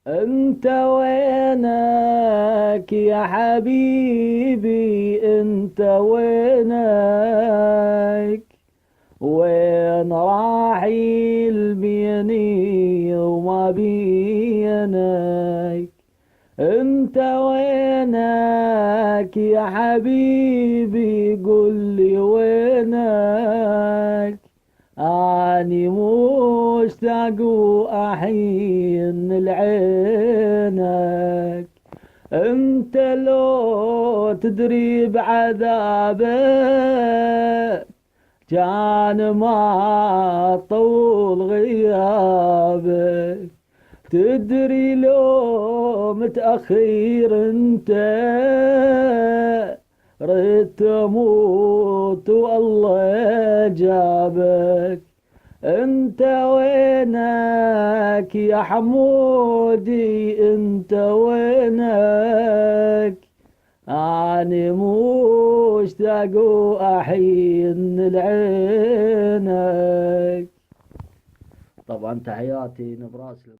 انت وينك يا حبيبي، انت وينك؟ وين راحيل بيني وما بينك؟ انت وينك يا حبيبي، قل لي وينك؟ اني مشتاق واحين لعينك. انت لو تدري بعذابك كان ما طول غيابك. تدري لو متأخير انت ريت تموت والله جابك. انت وينك يا حمودي، انت وينك؟ اني مشتاق واحين لعينك. طبعا تحياتي نبراس.